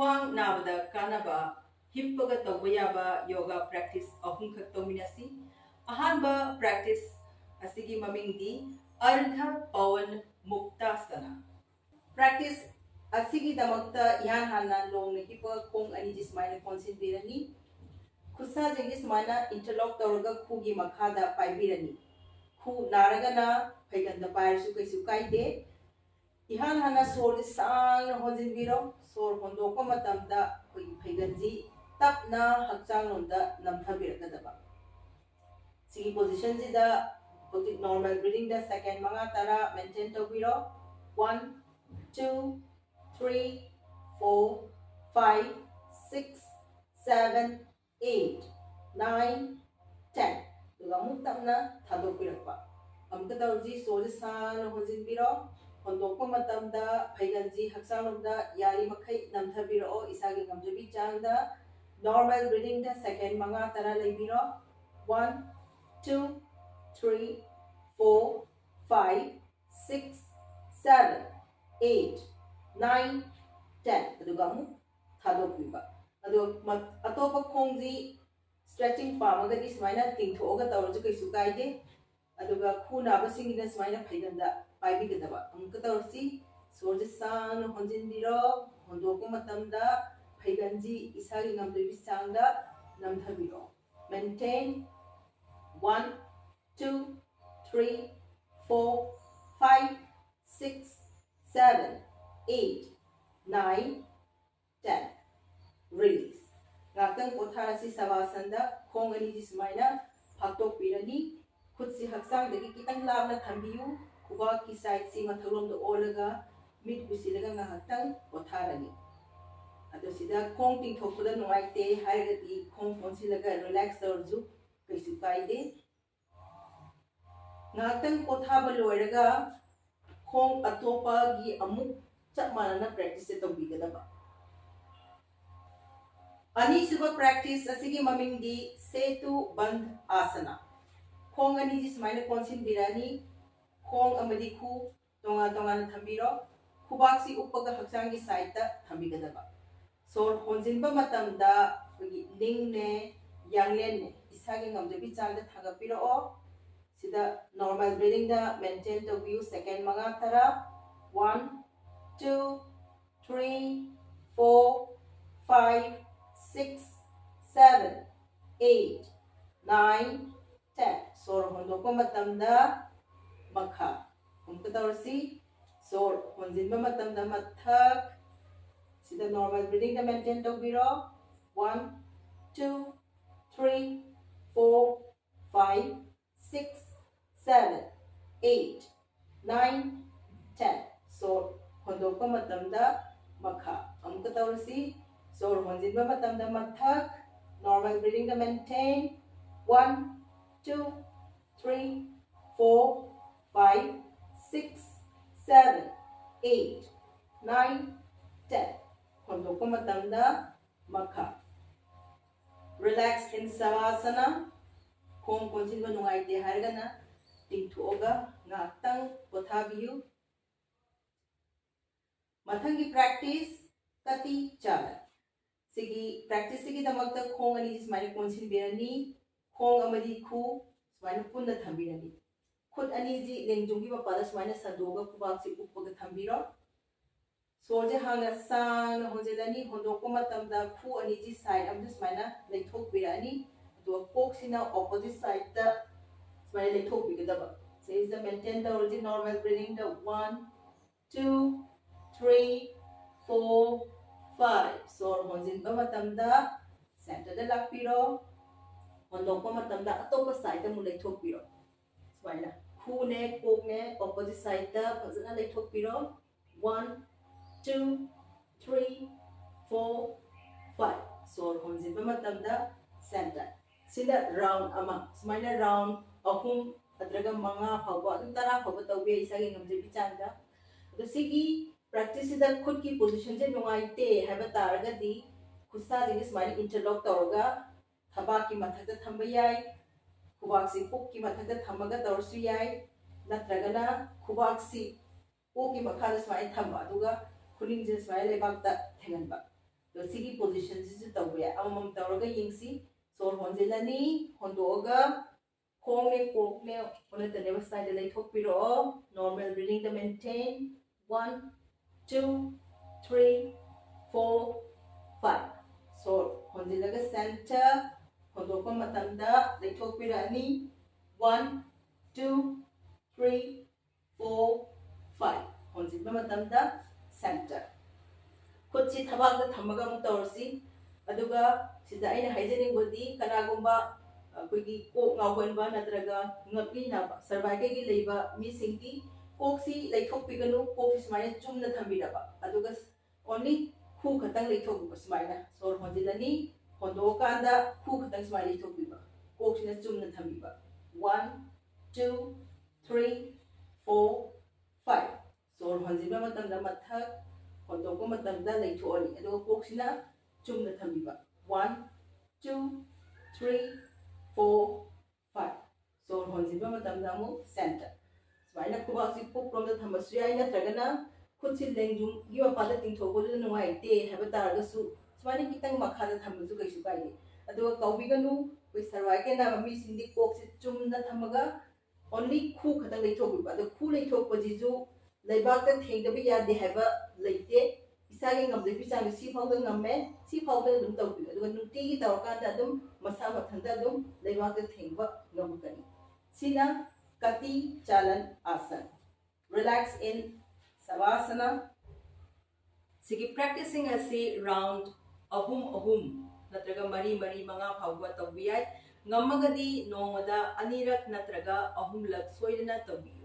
ख्वांग नाबदा कानबा हिप्पगा तौबा याबा yoga practice अहुम खक तौमिनसी अहानबा practice असिगी ममिंगदी अर्ध पवन मुक्तासना practice असिगी दमकता यान हाना लोंग हिप्पगा खोंग अनि जिसमाइना कॉन्सिन बिरनी खुसा जंगी समाइना इंटरलॉक तौरगा खुगी मखादा पाइबिरनी खु नारगना फैगंदा पायरसु कैसु काइदे इहान हाना सोर सांग होजिन बिरो सोर होंदोको मतमदा कोई फैगंजी तपना हक्चांग लोंदा नमथबिरकदबा सिगी पोजीशन जिदा नॉर्मल ब्रीदिंग दा सेकंड मंगा तारा मेंटेन तौबिरो 1 2 3 4 5 6 7 8 9 10 दुगा मुक्तमना थादोपिरकपा अमका तौजी सोर सांग होजिन बिरो होंदोको मतमदा फैगंजी हक्सांगदा यारी मखै नमथबिरो इसागी गमजबी चांगदा नॉर्मल ब्रीदिंग दा सेकंड मंगा तारा लेबिरो 1 2 3 4 5 6 7 8 9 10 अदुगा मु थादोपिबा अदो अतोप खोंजी स्ट्रेचिंग पामगदी स्माइना तिंथोगा तौरजु कैसु काइदे अदुगा खुना बसिंगिना स्माइना फैगंदा पाइबिगदबा अमुक तौरसी सोरजे सांग होंजिनबिरो होंदोको मतमदा फैगंजी इसागी गमदबी सांगदा नमथबिरो maintain 1 2 3 4 5 6 7 8 9 10 release ngakang potharasi savasanda khong ani jismaina phaktok pirani khutsi haksang dagi kitang labna thambiyu kuba ki side si mathalom do olaga mit busilaga ngahatang potharani ado sida khong ting thokuda nuaite hairati khong ponsilaga relax dorju kaisu kaide ngahatang pothaba loiraga khong atopa gi amuk chapmanana practice tawbigadaba ani suba practice asigi maming di setu band asana khong ani jismaina konsin birani khong amadi khu tonga tonga na thambiro khubaksi uppaga haksangi side ta thambigadaba sor honjinba matamda gi ningne yanglen ne isagi ngamjebi changda thagapiro o sida normal breathing da maintain to view second manga tara 1 2 3 4 5 6 7 8 9 10 sor hondoko matamda makha umka tawrsi sor honjinba matamda mathak sida normal breathing da maintain tawbiro 1 2 3 4 5 6 7 8 9 10 sor hondokpa matamda makha umka tawrsi sor honjinba matamda mathak normal breathing da maintain 1 2 3 4 5 6 7 8 9 10 hondokpa matamda makha relax in savasana khong konjinba nungaite hargana tingthoga ngaktang pothabiyu mathangi practice kati chala sigi practice sigi damakta khong ani jismani konsin berani khong amadi khu smaina punna thambirani khut ani ji lengjungi bapada smaina sadoga kubaksi uppaga thambiro soje hanga sang honjelani hondokko matamda khu ani ji side amdu smaina leithok birani do kok sina opposite side ta smaina leithok bigadaba so is the maintain the origin normal breathing the 1 2 3 4 5 sor honjinba matamda center da lakpiro hondokko matamda atopa side ta mu leithok biro smaina khu ne kok ne opposite side ta phajana leithok biro 1 2 3 4 5 sor honjinba matamda center sida round ama smaina round ahum adraga manga phawba tara phawba tawbe isagi ngamje bichanga ado sigi practice da khud ki position je nungaite haba targa di khusa jini smaina interlock tawga thaba ki mathakta thamba yai khubaksi puk ki mathakta thamaga tawrsu yai natragana khubaksi puk ki makhada smaina thamba aduga खुलिंग J smile लेबाक ता थेंगनबा तो सिगी position से तब या अमम तौरगा यिंगसी सोर होंजिलनी होंदोगा खोंगने कोकने ओने तने बसाइड लेथोकपिरो नॉर्मल ब्रीदिंग द मेंटेन 1 2 3 4 5 सोर होंजिलगा सेंटर होंदोका मतंदा लेथोकपिरानी 1 2 3 4 5 होंजिलबा मतंदा सेंटर खुद थबाक थमगा तौरसी अदुगा सिदा अइना हाइजनिंगबदी कनागुंबा अखोइगी कोक गावगनबा नत्रगा ngapina सर्वाइकल की लेबा मिसिंगी कोक्सी लेथोकपिगनु कोक स्माइना चुमना थम्बिरबा अदुगा ओनली खु खतंग लेथोकबा स्माइना सोर होंजिलनी होंदोकांदा खु खतंग स्माइना लेथोकबिबा कोक्सिना चुमना थम्बिबा 1 2 3 4 5 सोर होंजिबा मतंदा मथक होंदोको मतंदा लेथोअनी अदुगा कोक्सिना चुमना थम्बिबा 1 2 3 4 5 सोर होंजिबा मतंदा मु सेंटर स्माइना खुबासी पुकरोमदा थमसु याय नत्रगना खुदसि लेंजुम गी मपादा तिंथोबोदु नुवाइते हैबा तारगसु स्माइना कितंग मखादा थमसु कैसु काइदे अदुगा कौबिगनु कोइ सर्वाइकल ना ममी सिंदी कोक्सि चुमना थमगा ओनली खु खतंग लेथोकबिबा अदु खु लेथोकपजिजु लेबाकता थेंगदबि यादे हैबा लेते इसागे ngamde pisang si phawda ngamme si phawda dum tawbi aduga nuti gi tawkanda dum masa mathanda dum leibakta thengba ngamukani sina kati chalan asan relax in savasana sigi practicing asi round ahum natraga mari manga phawba tawbi ai ngamagadi nongada anirak natraga ahumlak soidana tawbi